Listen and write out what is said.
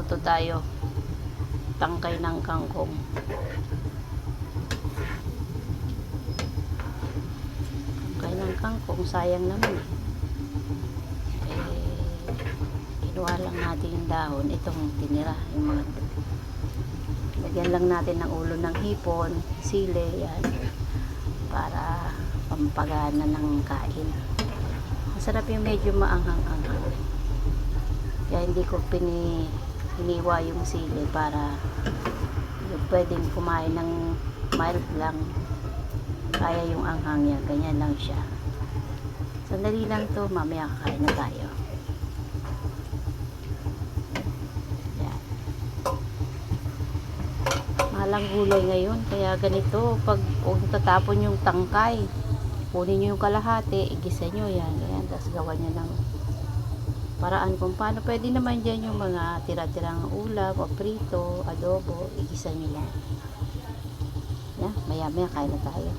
Magluluto tayo. Tangkay ng kangkong. Tangkay ng kangkong, sayang naman eh. Kinuha lang natin yung dahon. Itong tinira, yung mga lagyan lang natin ng ulo ng hipon, sili, yan. Para pampagana ng kain. Masarap yung medyo maanghang-anghang. Kaya hindi ko hiniwa yung sili para yung pwedeng kumain ng mild lang. Kaya yung anghang niya, ganyan lang siya. Sandali lang to, mamaya kakain na tayo. Yan. Mahal ang gulay ngayon, kaya ganito, pag tatapon yung tangkay, kunin nyo yung kalahati, igisa nyo yan, ganyan, tapos gawa nyo ng paraan kung paano. Pwede naman dyan yung mga tira-tirang ulam o prito, adobo, igisa nyo yan. Yan, maya-maya kain na tayo.